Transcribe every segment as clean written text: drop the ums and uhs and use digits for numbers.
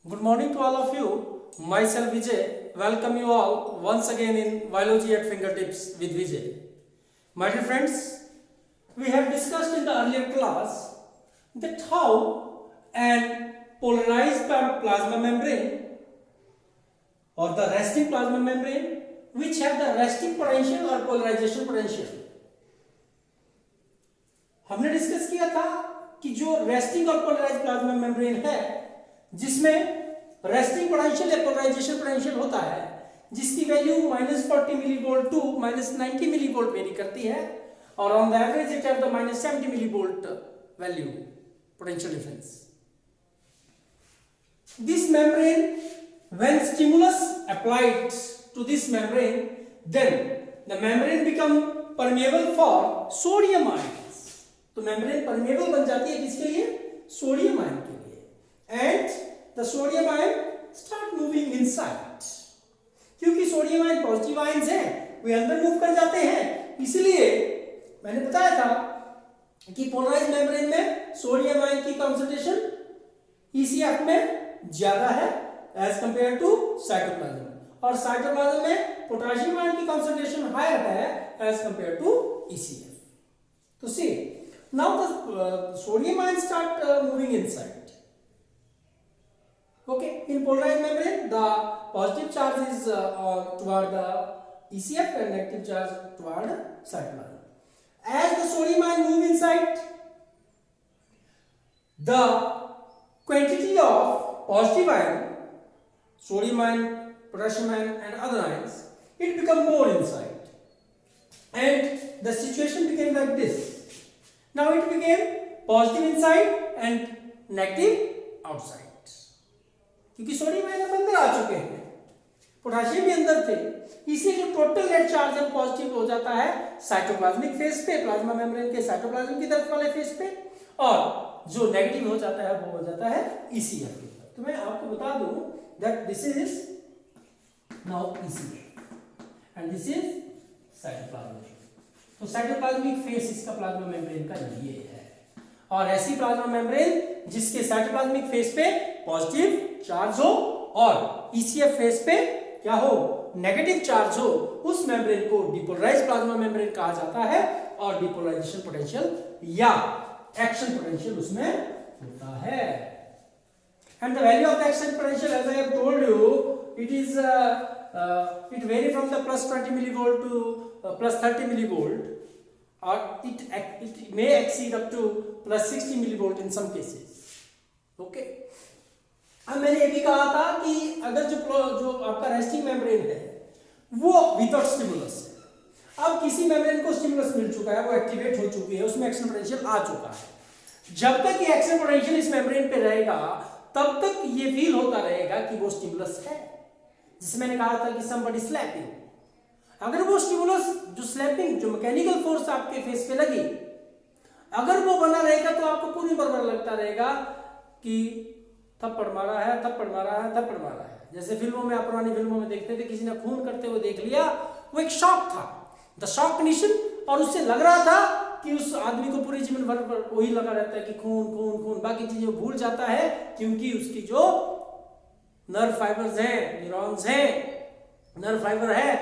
Good morning to all of you. Myself Vijay. Welcome you all once again in Biology at Fingertips with Vijay. My dear friends, we have discussed in the earlier class that how an polarized plasma membrane or the resting plasma membrane which have the resting potential or polarization potential. हमने discuss किया था कि जो resting और polarised plasma membrane है जिसमें resting potential या polarization potential होता है जिसकी value -40 millivolt to -90 millivolt vary करती है और on the average it have the -70 millivolt value potential difference. This membrane when stimulus applied to this membrane then the membrane become permeable for sodium ions. तो membrane permeable बन जाती है किसके लिए? Sodium ion के लिए. And the sodium ion start moving inside. क्योंकि sodium ion positive ions हैं वे अंदर मूव कर जाते हैं. इसलिए मैंने बताया था कि पोलराइज्ड मेम्ब्रेन में सोडियम आयन की कंसंट्रेशन ईसीएफ में ज्यादा है एज कंपेयर टू साइटोप्लाज्म और साइटोप्लाज्म में पोटेशियम आयन की कंसंट्रेशन हायर है एज कंपेयर टू ईसीएफ. तो सी now the sodium ions start moving inside. Okay, in polarized membrane the positive charge is toward the ECF and negative charge toward cytoplasm. As the sodium ion move inside, the quantity of positive ion, sodium ion, potassium ion and other ions, it become more inside and the situation became like this. Now it became positive inside and negative outside. क्योंकि sodium ion अंदर आ चुके हैं, potassium भी अंदर थे, इसलिए जो total net charge है पॉजिटिव हो जाता है साइटोप्लाज्मिक फेज पे, प्लाज्मा मेम्ब्रेन के साइटोप्लाज्म की तरफ वाले फेज पे, और जो नेगेटिव हो जाता है वो हो जाता है ईसीएफ की तरफ. तो मैं आपको बता दूं that this is now ECF and this is cytoplasmic. तो साइटोप्लाज्मिक फेस इसका प्लाज्मा मेम्ब्रेन का ये है और ऐसी प्लाज्मा मेम्ब्रेन जिसके साइटोप्लाज्मिक फेस पे पॉजिटिव चार्ज हो और ईसीएफ फेस पे क्या हो, नेगेटिव चार्ज हो, उस मेम्ब्रेन को डिपोलराइज्ड प्लाज्मा मेम्ब्रेन कहा जाता है और डिपोलराइजेशन पोटेंशियल या एक्शन पोटेंशियल उसमें होता है. And the value of the action potential as I have told you it is it vary from the plus 20 millivolt to plus 30 millivolt or it may exceed up to plus 60 millivolt in some cases. Okay. अब मैंने ये भी कहा था कि अगर जो आपका रेस्टिंग मेम्ब्रेन है वो विदाउट स्टिमुलस है. अब किसी मेम्ब्रेन को स्टिमुलस मिल चुका है, वो एक्टिवेट हो चुकी है, उसमें एक्शन पोटेंशियल आ चुका है. जब तक ये एक्शन पोटेंशियल इस मेम्ब्रेन पे रहेगा तब तक ये फील होता रहेगा कि वो स्टिमुलस है. जिसे मैंने कहा था कि somebody slapping. अगर वो स्टिमुलस जो स्लैपिंग जो मैकेनिकल फोर्स आपके फेस पे लगी अगर वो बना रहेगा तो आपको पूरी बराबर लगता रहेगा कि थप्पड़ मारा है, थप्पड़ मारा है, थप्पड़ मारा है. जैसे फिल्मों में, आप पुरानी फिल्मों में देखते थे, किसी ने खून करते हुए देख लिया, वो एक शॉक था, द शॉक कंडीशन, और उससे लग रहा था कि उस आदमी को पूरे जीवन भर वही लगा रहता है कि खून खून खून, बाकी चीजें भूल जाता है क्योंकि उसकी जो नर्व फाइबर्स हैं, न्यूरॉन्स हैं, नर्व फाइबर है,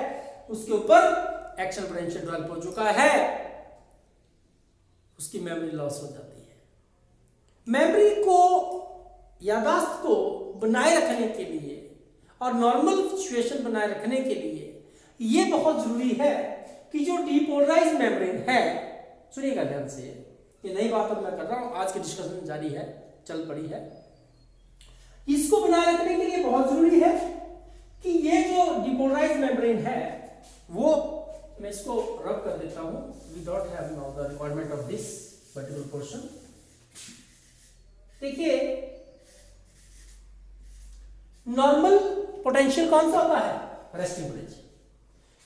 उसके ऊपर एक्शन पोटेंशियल डेवलप हो चुका है, उसकी मेमोरी लॉस हो जाती है. मेमोरी को, याददाश्त को बनाए रखने के लिए और नॉर्मल सिचुएशन बनाए रखने के लिए ये बहुत जरूरी है कि जो डिपोलराइज्ड मेम्ब्रेन है, सुनिएगा ध्यान से, ये नई बात अब मैं कर रहा हूं, आज की डिस्कशन जारी है, चल पड़ी है, इसको बनाए रखने के लिए बहुत जरूरी है कि ये जो डिपोलराइज्ड मेम्ब्रेन है वो, मैं इसको रब कर देता हूं without having now the requirement of this particular portion. देखिए नॉर्मल पोटेंशियल कौन सा होता है? Resting potential.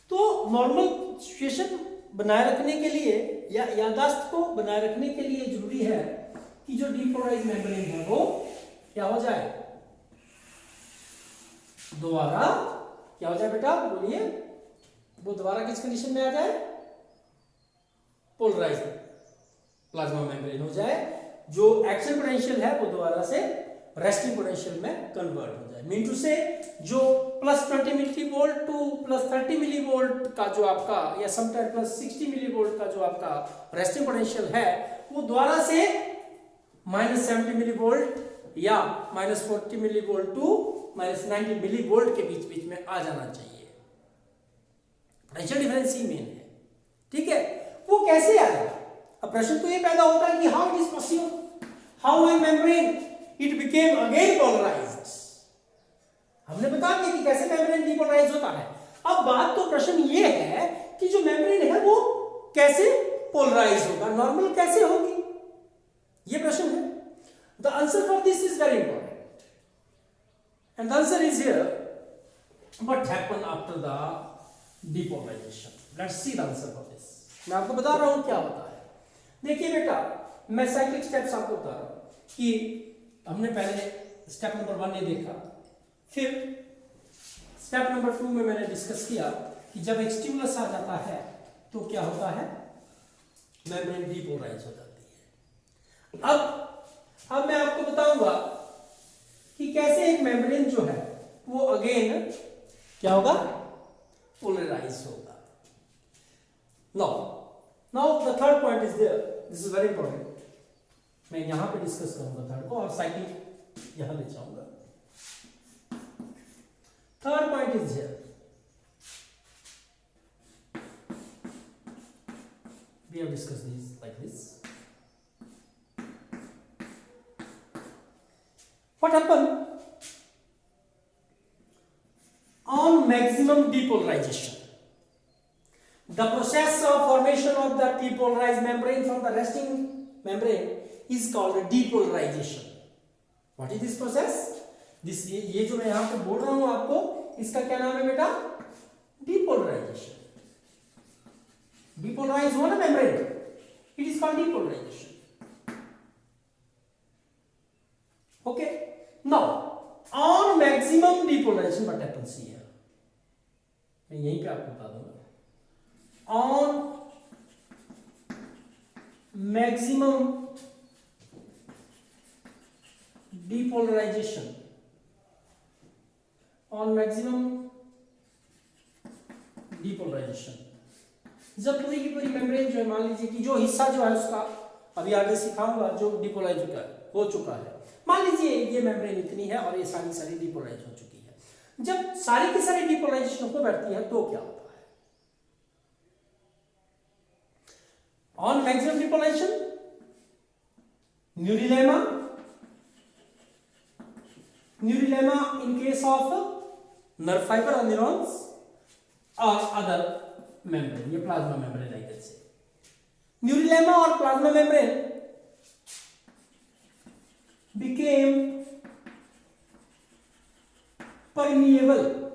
तो नॉर्मल सिचुएशन बनाए रखने के लिए या याददाश्त को बनाए रखने के लिए जरूरी है कि जो डिपोलराइज्ड मेम्ब्रेन है वो क्या हो जाए, दोबारा क्या हो जाए बेटा, बोलिए, वो दोबारा किस कंडीशन में आ जाए? पोलराइज्ड प्लाज्मा मेम्ब्रेन हो जाए. जो एक्शन पोटेंशियल है वो दोबारा से रेस्टिंग पोटेंशियल में कन्वर्ट हो जाए। मीन टू से जो +20 millivolt to +30 millivolt का जो आपका या समटाइम +60 मिली वोल्ट का जो आपका रेस्टिंग पोटेंशियल है वो द्वारा से -70 मिली वोल्ट या -40 millivolt to -90 millivolt के बीच बीच में आ जाना चाहिए। पोटेंशियल डिफरेंस ही मेन है, ठीक है। वो कैसे आएगा? अब प्रश्न तो ये पैदा होता है कि how it is possible, how my membrane it became again polarized. हमने बता दिया कि कैसे मेम्ब्रेन डिपोलराइज होता है। अब बात तो प्रश्न ये है कि जो मेम्ब्रेन है वो कैसे पोलराइज होगा, नॉर्मल कैसे होगी, ये प्रश्न है। The answer for this is very important and the answer is here what happen after the depolarization. Let's see the answer for this. मैं आपको बता रहा हूं क्या होता है। देखिए बेटा, मैं साइक्लिक स्टेप्स आपको बता रहा हूं कि हमने पहले स्टेप नंबर 1 ये देखा, फिर स्टेप नंबर 2 में मैंने डिस्कस किया कि जब एक स्टिमुलस आ जाता है तो क्या होता है, मेम्ब्रेन डिपोलराइज हो जाती है। अब मैं आपको बताऊंगा कि कैसे एक मेम्ब्रेन जो है वो अगेन क्या होगा, पोलराइज होगा। Now the third point is there. This is very important. मैं यहां पे डिस्कस करूंगा थर्ड को और साइकिल यहां ले जाऊंगा। Third point is here. We have discussed these like this. What happened on maximum depolarization? The process of formation of the depolarized membrane from the resting membrane is called depolarization. What is this process? This ये जो मैं यहाँ पे बोल रहा हूँ आपको, इसका क्या नाम है बेटा, depolarization. Depolarize हुआ ना membrane, it is called depolarization. Okay. Now on maximum depolarization what happens here? मैं यहीं पे आपको बता दूंगा। On maximum depolarization, on maximum depolarization, जब पूरी की पूरी मेम्ब्रेन जो है, मान लीजिए कि जो हिस्सा जो है उसका अभी आगे सिखाऊंगा जो डिपोलराइज हो चुका है, मान लीजिए ये मेम्ब्रेन इतनी है और ये सारी डिपोलराइज हो चुकी है। जब सारी की सारी डिपोलराइजेशन हो बैठती है तो क्या होता है? On maximum depolarization, neurulema in case of nerve fiber or neurons or other membrane, ये plasma membrane I can say. Neurulema or plasma membrane became permeable.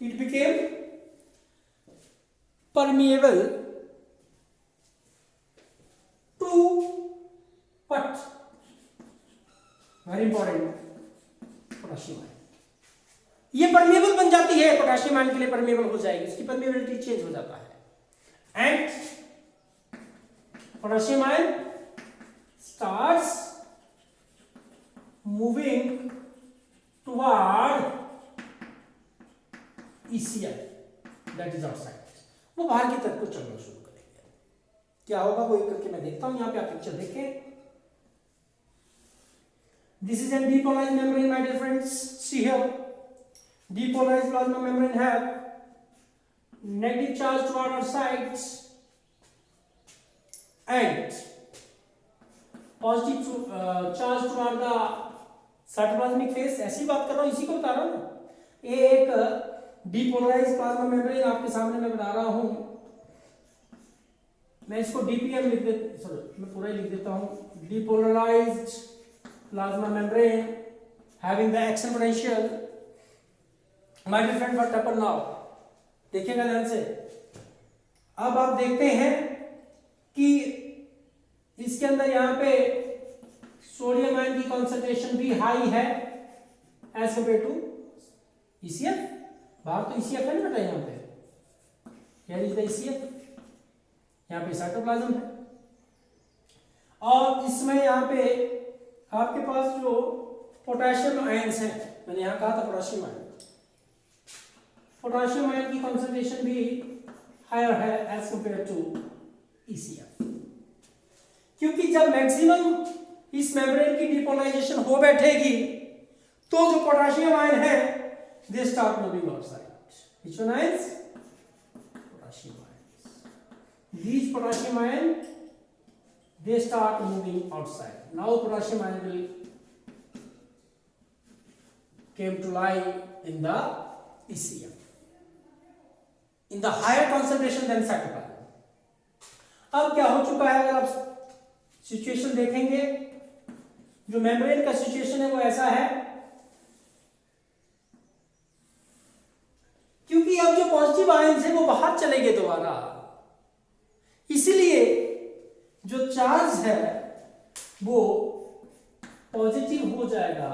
It became permeable to what? Very important, potassium ion. ये permeable बन जाती है, potassium ion के लिए permeable हो जाएगी, उसकी परमेबिलिटी चेंज हो जाता है and potassium ion starts moving toward ECL, that is outside. वो बाहर की तरफ को चलना शुरू करेंगे। क्या होगा वो एक करके मैं देखता हूं। यहां पे आप पिक्चर देखें। This is a depolarized membrane, my dear friends. See here, depolarized plasma membrane have negative charge toward our sides and positive charge toward the cytoplasmic phase. ऐसी बात कर रहा हूँ, इसी को बता रहा हूँ ना। ये एक depolarized plasma membrane आपके सामने मैं बता रहा हूँ। मैं इसको DPM लिख देता, सॉरी मैं पूरा ही लिख देता हूँ। Depolarized plasma membrane having the action potential. My dear friend, what happened now? देखिएगा ध्यान से। अब आप देखते हैं कि इसके अंदर यहाँ पे सोडियम आयन की कॉन्सेंट्रेशन भी हाई है एज कम्पेयर टू ECF। बाहर तो ECF है ना बेटा, यहाँ पे here is the ECF, यहाँ पे साइटोप्लाज्म है और इसमें यहाँ पे आपके पास जो पोटेशियम आयंस हैं, मैंने यहाँ कहा था पोटेशियम आयन, पोटेशियम आयन की कॉन्सेंट्रेशन भी हायर है एज कंपेयर टू ECF, क्योंकि जब मैक्सिमम इस मेम्ब्रेन की डिपोलराइजेशन हो बैठेगी तो जो पोटेशियम आयन है they start moving outside. Which one ions? Potassium ions. These potassium ions they start moving outside. Now potassium ion will came to lie in the ECF in the higher concentration than cytoplasm. अब क्या हो चुका है, अगर आप situation देखेंगे, जो membrane का सिचुएशन है वो ऐसा है, क्योंकि अब जो पॉजिटिव आयंस है वो बाहर चले गए दोबारा, इसलिए जो चार्ज है वो पॉजिटिव हो जाएगा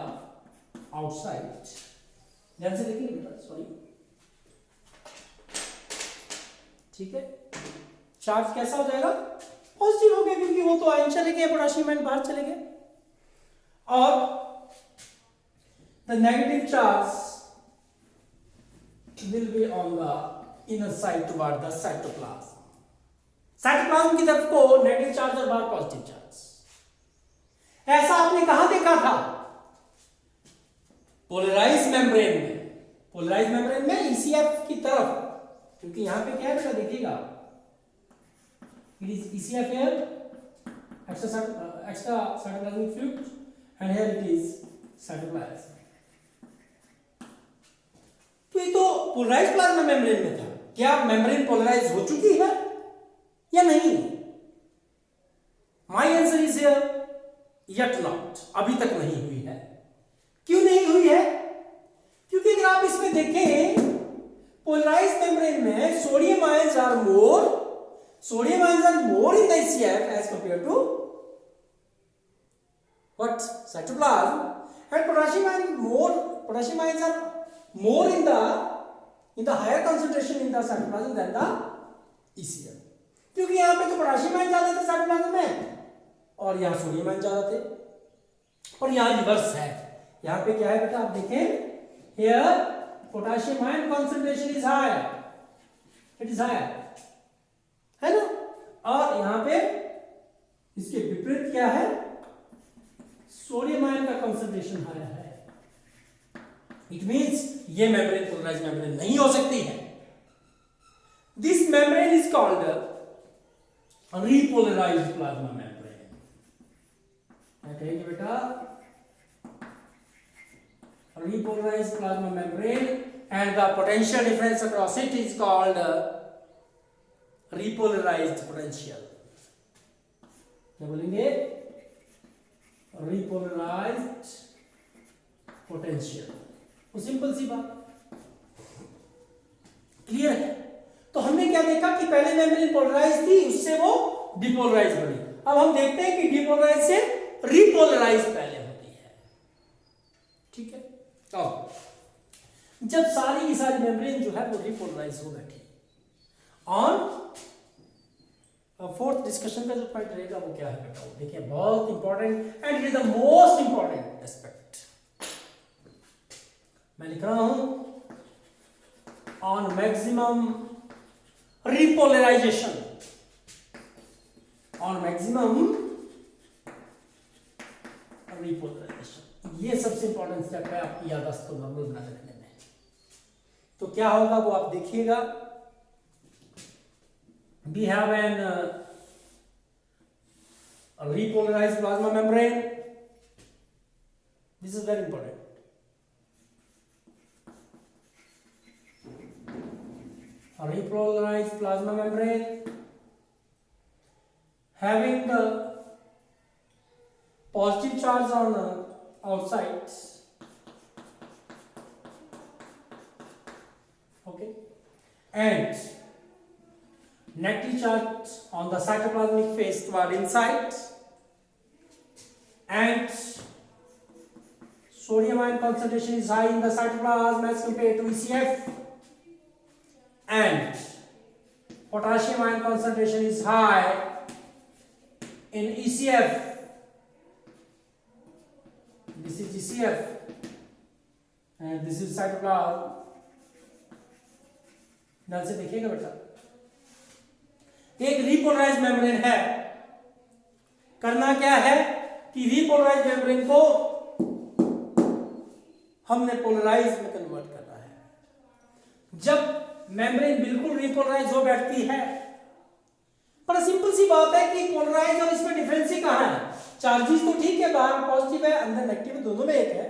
आउटसाइड. ध्यान से देखिए बेटा, सॉरी, ठीक है, चार्ज कैसा हो जाएगा, पॉजिटिव हो गया, क्योंकि वो तो आयन चले गए, पोटेशियम आयन बाहर चले गए, और the negative charge will be on the inner side toward the cytoplasm. Cytoplasm की तरफ को नेगेटिव चार्ज और बाहर पॉजिटिव चार्ज. ऐसा आपने कहां देखा था, पोलराइज मेम्ब्रेन में. पोलराइज मेम्ब्रेन में ECF की तरफ, क्योंकि यहां पे क्या है बेटा देखिएगा, it is ECF here, extra cytoplasmic fluid, and here it is cytoplasm. तो ये तो पोलराइज प्लाज्मा मेम्ब्रेन में था. क्या मेम्ब्रेन पोलराइज हो चुकी है या नहीं? My answer is yet not, अभी तक नहीं हुई है. क्यों नहीं हुई है? क्योंकि अगर आप इसमें देखें, पोलराइज मेम्ब्रेन में sodium ions are more in the ECF as compare to what, cytoplasm, and potassium ions are more in the higher concentration in the cytoplasm than the ECF. क्योंकि यहाँ पे तो पोटेशियम आयन ज्यादा थे cytoplasm में, और यहाँ सोडियम आयन ज्यादा थे, और यहाँ रिवर्स है. यहाँ पे क्या है बेटा, आप देखें, here potassium ion concentration is higher, it is higher, है ना, और यहाँ पे इसके विपरीत क्या है, सोडियम आयन का concentration higher है. It means ये मेम्ब्रेन पोलराइज मेम्ब्रेन नहीं हो सकती है. This membrane is called repolarized plasma membrane. क्या कहेंगे बेटा, repolarized plasma membrane, and the potential difference across it is called repolarized potential. क्या बोलेंगे, repolarized potential. वो सिंपल सी बात, क्लियर है. तो हमने क्या देखा कि पहले मेम्ब्रेन पोलराइज थी, उससे वो डिपोलराइज बनी. अब हम देखते हैं कि डिपोलराइज से रिपोलराइज पहले होती है. ठीक है, अब जब सारी की सारी मेम्ब्रेन जो है वो रिपोलराइज हो बैठी, ऑन फोर्थ डिस्कशन का जो पॉइंट रहेगा वो क्या है बेटा, वो देखिए, बहुत important, and it is the most important aspect. मैं लिख रहा हूं, on maximum repolarization, on maximum repolarization. ये सबसे इंपॉर्टेंट स्टेप है आपकी याददाश्त को नॉर्मल बना रखने में. तो क्या होगा वो आप देखिएगा. We have an repolarized plasma membrane. This is very important. A repolarized plasma membrane having the positive charge on the outside, okay, and negative charge on the cytoplasmic phase toward inside, and sodium ion concentration is high in the cytoplasm as compared to ECF, and potassium ion concentration is high in ECF. This is GCF and this is cytoplasm. ध्यान से देखिएगा बेटा, एक repolarise membrane है। करना क्या है कि रिपोलराइज मेम्ब्रेन को हमने पोलराइज में कन्वर्ट करना है। जब मेम्ब्रेन बिल्कुल रिपोलराइज हो बैठती है, पर सिंपल सी बात है कि पोलराइज और इसमें डिफरेंस ही कहां है? चार्जेस तो ठीक है, बाहर पॉजिटिव है अंदर नेगेटिव है, दोनों में एक है,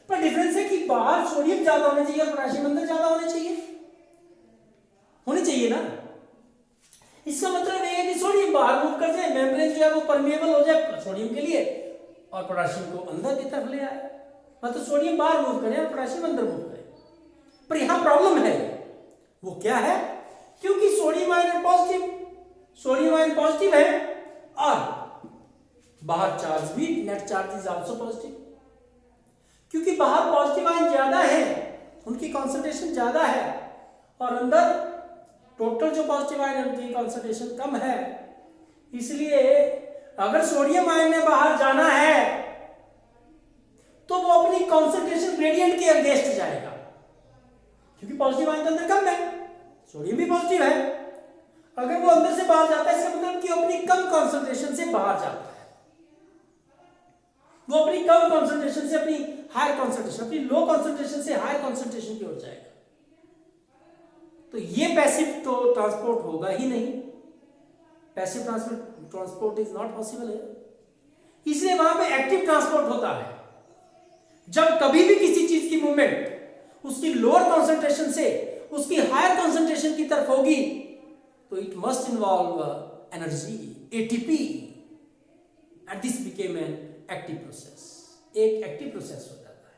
पर डिफरेंस है कि बाहर सोडियम ज्यादा होना चाहिए और पोटेशियम अंदर ज्यादा होने चाहिए ना। इसका मतलब ये है कि सोडियम बाहर मूव कर जाए, मेम्ब्रेन जो है वो परमेबल हो जाए सोडियम के लिए और पोटेशियम को अंदर की तरफ ले आए, मतलब सोडियम बाहर मूव करे और पोटेशियम अंदर मूव करे। पर यहां प्रॉब्लम है, वो क्या है? क्योंकि सोडियम आयन पॉजिटिव है और बाहर चार्ज भी net charge is also positive. क्योंकि बाहर पॉजिटिव आयन ज्यादा है, उनकी कॉन्सेंट्रेशन ज्यादा है और अंदर टोटल जो पॉजिटिव आयन है उनकी कॉन्सेंट्रेशन कम है। इसलिए अगर सोडियम आयन ने बाहर जाना है तो वो अपनी कॉन्सेंट्रेशन ग्रेडियंट के अगेंस्ट जाएगा, क्योंकि पॉजिटिव आयन तो अंदर कम है, सोडियम भी पॉजिटिव है। अगर वो अंदर से बाहर जाता है इसका मतलब कि अपनी कम कॉन्सेंट्रेशन से बाहर जाता है, वो अपनी कम कॉन्सेंट्रेशन से अपनी हायर कॉन्सेंट्रेशन, अपनी लो कॉन्सेंट्रेशन से हायर कॉन्सेंट्रेशन की ओर जाएगा। तो ये पैसिव तो ट्रांसपोर्ट होगा ही नहीं, passive transport is not possible है। इसलिए वहां पे एक्टिव ट्रांसपोर्ट होता है। जब कभी भी किसी चीज की मूवमेंट उसकी लोअर कॉन्सेंट्रेशन से उसकी हायर कॉन्सेंट्रेशन की तरफ होगी तो it must involve energy, ATP, and this became an active process. एक एक्टिव प्रोसेस हो जाता है।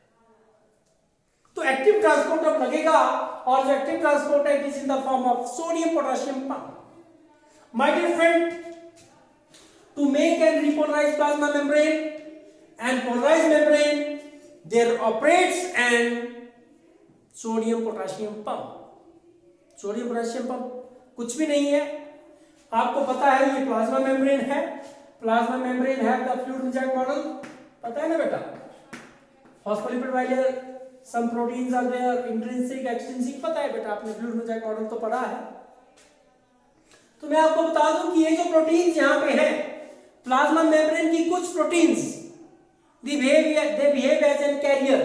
तो एक्टिव ट्रांसपोर्ट अब लगेगा और जो एक्टिव ट्रांसपोर्ट है it is in the form of sodium potassium pump. My dear friend, to make and repolarize plasma membrane and polarized membrane there operates an sodium potassium pump. Sodium potassium pump कुछ भी नहीं है, आपको पता है ये plasma membrane है। Plasma membrane have the fluid reject model, पता है ना बेटा? Phospholipid bilayer, some proteins are there, intrinsic extrinsic, पता है बेटा, आपने फ्लूइड रिजेक्ट मॉडल तो पढ़ा है। तो मैं आपको बता दूं कि ये जो प्रोटीन्स यहां पे हैं, प्लाज्मा मेम्ब्रेन की कुछ proteins they behave as an carrier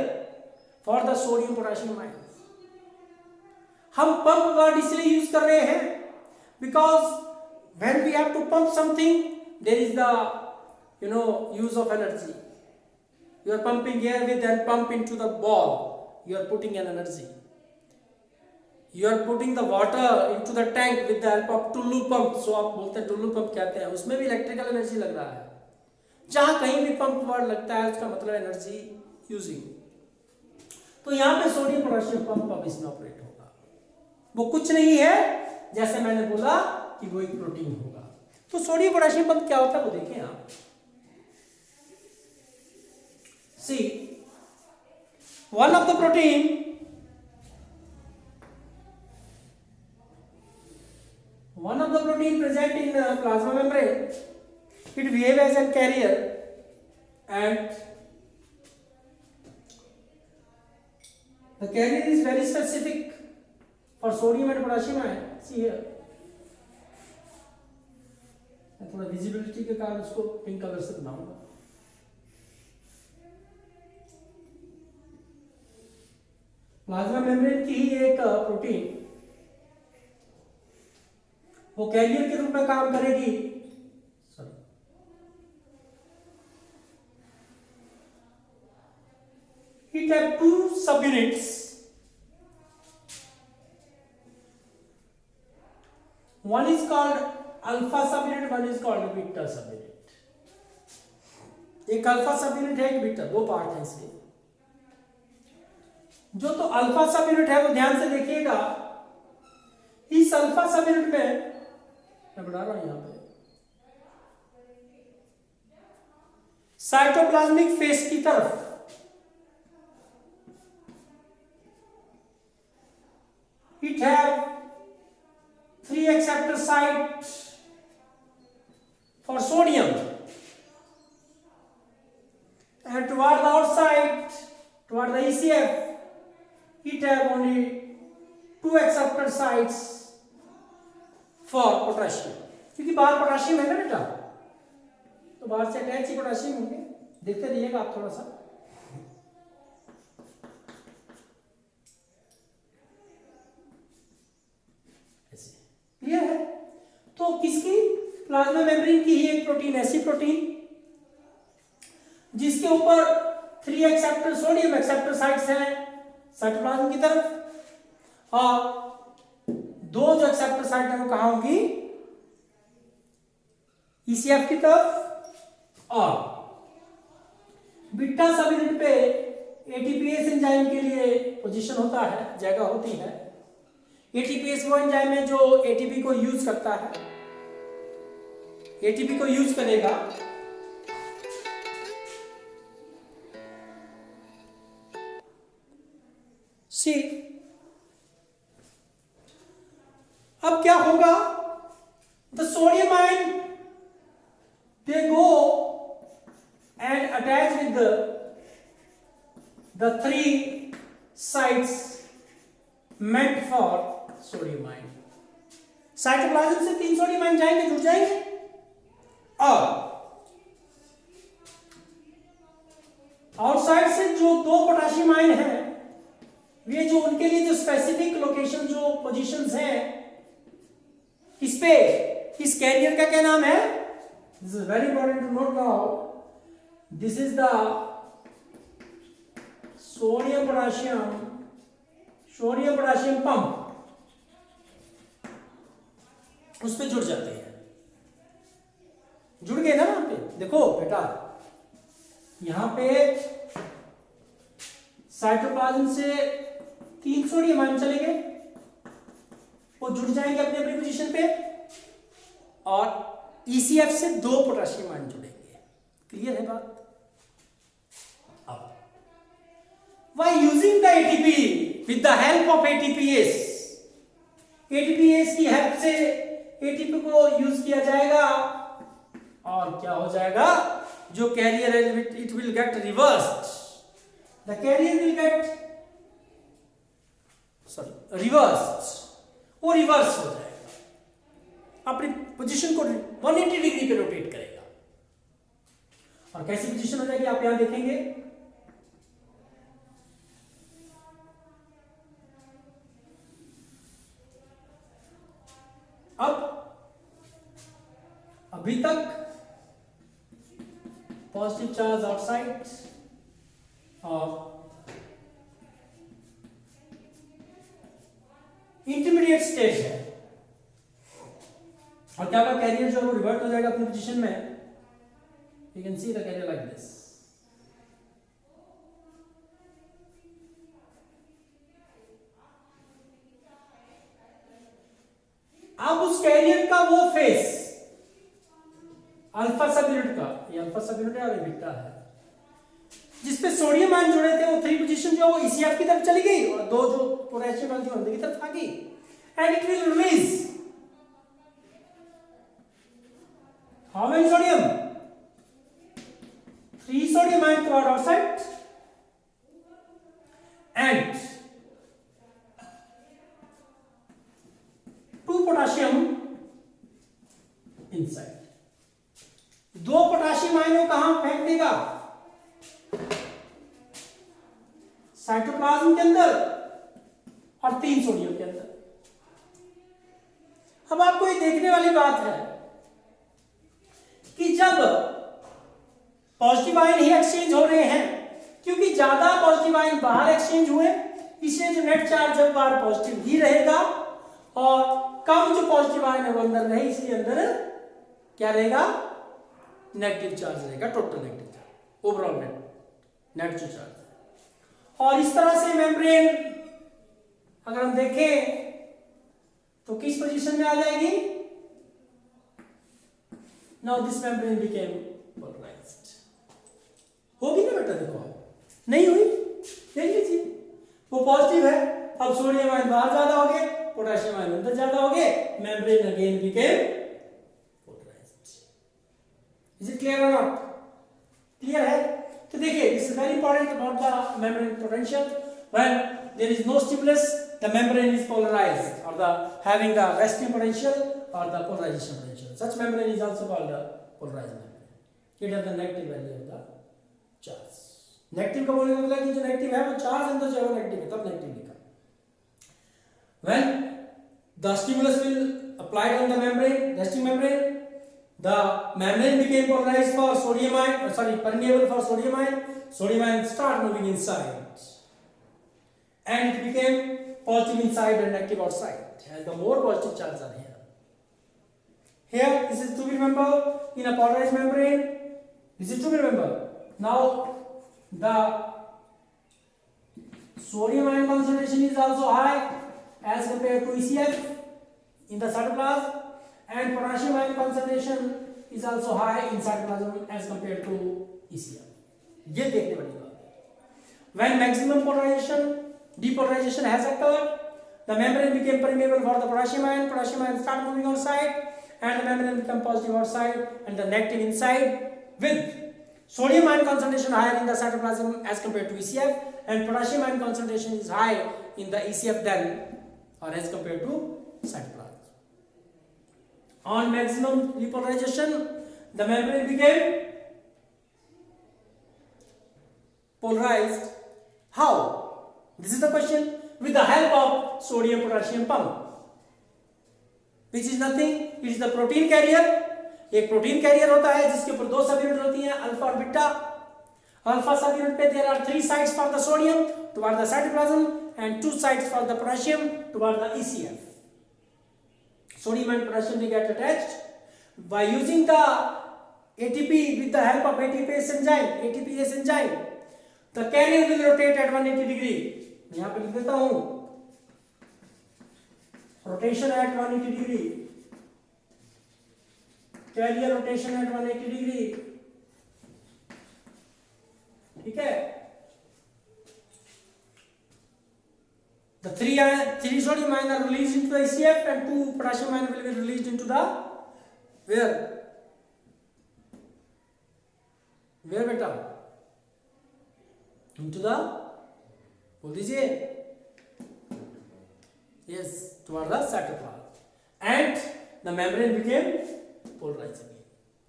for the sodium potassium ions. हम पंप वर्ड इसलिए यूज कर रहे हैं because when we have to pump something there is the use of energy. You are pumping air with and pump into the ball, you are putting an energy. You are putting the water into the tank with the help of Tullu pump, so आप बोलते हैं Tullu pump कहते हैं, उसमें भी electrical energy लग रहा है। जहां कहीं भी पंप वर्ड लगता है उसका मतलब एनर्जी यूजिंग। तो यहां पे सोडियम पोटेशियम पंप अब इसमें ऑपरेट होगा। वो कुछ नहीं है, जैसे मैंने बोला कि वो एक प्रोटीन होगा। तो सोडियम पोटेशियम पंप क्या होता है वो देखें आप। See one of the protein present in plasma membrane, it behaves as a carrier and the carrier is very specific for sodium and potassium ion. See here, मैं थोड़ा विजिबिलिटी के कारण उसको पिंक कलर से बनाऊंगा। प्लाज्मा मेम्ब्रेन की ही एक protein वो कैरियर के रूप में काम करेगी। It have two subunits. One is called alpha subunit, one is called beta subunit. एक अल्फा सबयूनिट है, एक बीटा, दो पार्ट है इसके। जो तो अल्फा सबयूनिट है वो ध्यान से देखिएगा, इस अल्फा सबयूनिट में मैं बढ़ा रहा हूं यहां पे साइटोप्लाज्मिक फेस की तरफ it have 3 acceptor sites for sodium and toward the outside it have only 2 acceptor sites for potassium, क्योंकि बाहर पोटाशियम है ना बेटा, तो बाहर से अटैच ही पोटाशियम होंगे। देखते रहिएगा आप थोड़ा सा। क्लियर है? तो किसकी? प्लाज्मा मेम्ब्रेन की ही एक प्रोटीन, ऐसी प्रोटीन जिसके ऊपर 3 एक्सेप्टर सोडियम एक्सेप्टर साइट्स हैं साइटोप्लाज्म की तरफ, और 2 जो एक्सेप्टर साइट है वो कहां होंगी? ईसीएफ की तरफ। और बीटा सब यूनिट पे एटीपीएस एंजाइम के लिए पोजीशन होता है, जगह होती है। एटीपीएस वो एंजाइम है जो एटीपी को यूज करता है, एटीपी को यूज करेगा सी। अब क्या होगा? The sodium ion they go and attach with the 3 sites meant for sodium ion। Cytoplasm से 3 सोडियम आयन जाएंगे, जुड़ जाएंगे, और आउटसाइड से जो 2 पोटेशियम आयन है, ये जो उनके लिए जो स्पेसिफिक लोकेशन जो पोजीशंस हैं इस पे, इस कैरियर का क्या नाम है? This is very important to note now. This is the sodium potassium pump। उस पे जुड़ जाते हैं, जुड़ गए ना वहां पे। देखो बेटा, यहां पे साइटोप्लाज्म से 3 सोडियम आयन चले गए, वो जुड़ जाएंगे अपनी अपनी पोजीशन पे, और ईसीएफ से 2 पोटेशियम आयन जुड़ेंगे। क्लियर है बात? अब By using the ATP with the help of ATPase, ATPase की हेल्प से एटीपी को यूज किया जाएगा, और क्या हो जाएगा? जो कैरियर है it will get reversed, the carrier will get reversed, वो रिवर्स हो जाएगा, अपनी पोजीशन को 180 डिग्री पे रोटेट करेगा। और कैसी पोजीशन हो जाएगी आप यहां देखेंगे? अब अभी तक पॉजिटिव चार्ज आउटसाइड और इंटरमीडिएट स्टेज है, और क्या होगा? कैरियर जो है वो रिवर्ट हो जाएगा अपनी पोजीशन में। You can see the carrier like this. अब उस कैरियर का वो फेस अल्फा सब यूनिट का, ये अल्फा सब यूनिट है और ये बीटा है, जिसपे सोडियम आयन जुड़े थे, वो 3 पोजीशन जो वो ईसीएफ की तरफ चली गई, और 2 जो पोटेशियम आयन जो अंदर की तरफ आ गई, and it will release how many sodium? 3 sodium ion toward outside and 2 potassium inside। 2 potassium ion को कहां फेंक देगा? साइटोप्लाज्म के अंदर, और 3 सोडियम के अंदर। अब आपको ये देखने वाली बात है कि जब पॉजिटिव आयन ही एक्सचेंज हो रहे हैं, क्योंकि ज्यादा पॉजिटिव आयन बाहर एक्सचेंज हुए, इसलिए जो नेट चार्ज है बाहर पॉजिटिव ही रहेगा, और कम जो पॉजिटिव आयन है वो अंदर रहे, इसलिए अंदर क्या रहेगा? नेगेटिव चार्ज रहेगा, total negative charge, overall net जो चार्ज। और इस तरह से मेम्ब्रेन अगर हम देखें तो किस पोजीशन में आ जाएगी? Now this membrane became polarized। होगी ना बेटा? देखो नहीं हुई, देख लीजिए, वो पॉजिटिव है, अब सोडियम आयन बाहर ज्यादा हो गए, पोटेशियम आयन अंदर ज्यादा हो गए, membrane again became polarized। Is it clear और नॉट? क्लियर है? तो देखिए, this is very important about the membrane potential. When there is no stimulus, the membrane is polarized, or the having the resting potential or the polarization potential. Such membrane is also called the polarized membrane. It has the negative value of the charge. Negative का बोलने का मतलब कि जो negative है वो charge अंदर जो है वो नेगेटिव है, तब नेगेटिव लिखा. When the stimulus will applied on the membrane, resting membrane, the membrane became polarized for sodium ion, permeable for sodium ion. Sodium ion start moving inside, and it became positive inside and negative outside. As the more positive charges are here. Here, this is to be remembered in a polarized membrane. This is to be remembered. Now, the sodium ion concentration is also high as compared to ECF in the cytoplasm, and potassium ion concentration is also high in cytoplasm as compared to ECF. ये देखने वाली बात है. When maximum depolarization has occurred, the membrane became permeable for the potassium ion. Potassium ion start moving outside, and the membrane become positive outside and the negative inside, with sodium ion concentration higher in the cytoplasm as compared to ECF, and potassium ion concentration is high in the ECF than or as compared to cytoplasm. On maximum depolarization, the membrane became polarized. How? This is the question. With the help of sodium potassium pump, which is nothing, it is the protein carrier. एक protein career होता है जिसके ऊपर दो सब unit होती हैं, alpha और बीटा. अल्फा सब यूनिट पे there are 3 sites for the sodium toward the cytoplasm and 2 sites for the potassium toward the ECF. Sodium and potassium they get attached by using the ATP. With the help of ATPase enzyme, the carrier will rotate at 180 degree. यहाँ पे लिख देता हूँ, rotation at 180 degree. Carrier rotation at 180 degree. ठीक है. The three sodium ions are released into the ECF and 2 potassium ions will be released into the where? Where beta? Into the, बोल दीजिए, yes, toward the cytoplasm, and the membrane became polarized again.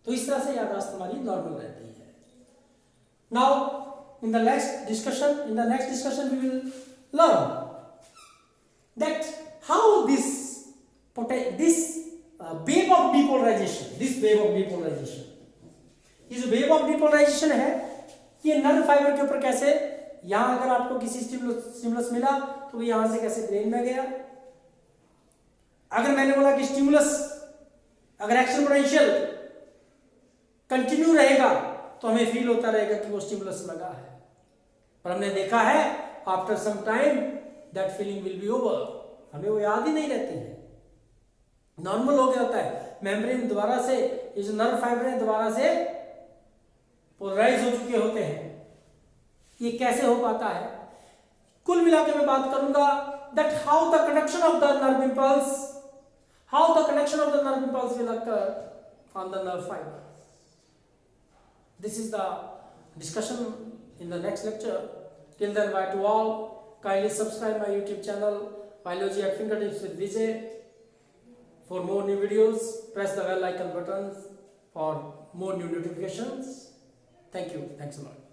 तो इस तरह से याददाश्त हमारी normal रहती है. Now, in the next discussion we will learn that how this wave of depolarization, ये जो wave of depolarization है, ये नर्व फाइबर के ऊपर कैसे, यहां अगर आपको किसी स्टिमुलस मिला तो यहां से कैसे ब्रेन में गया. अगर मैंने बोला कि स्टिमुलस अगर एक्शन पोटेंशियल कंटिन्यू रहेगा तो हमें फील होता रहेगा कि वो स्टिमुलस लगा है, पर हमने देखा है after some time that feeling will be over. हमें वो याद ही नहीं रहती है, नॉर्मल हो गया होता है. मेम्ब्रेन दोबारा से, ये जो नर्व फाइबर है दोबारा से पोलराइज हो चुके होते हैं. ये कैसे हो पाता है? कुल मिलाकर मैं बात करूंगा that how the conduction of the nerve impulse will occur on the nerve fiber. This is the discussion in the next lecture. Till then, bye to all. Kindly subscribe my YouTube channel Biology at Fingertips with Vijay. For more new videos, press the bell icon buttons for more new notifications. Thank you. Thanks a lot.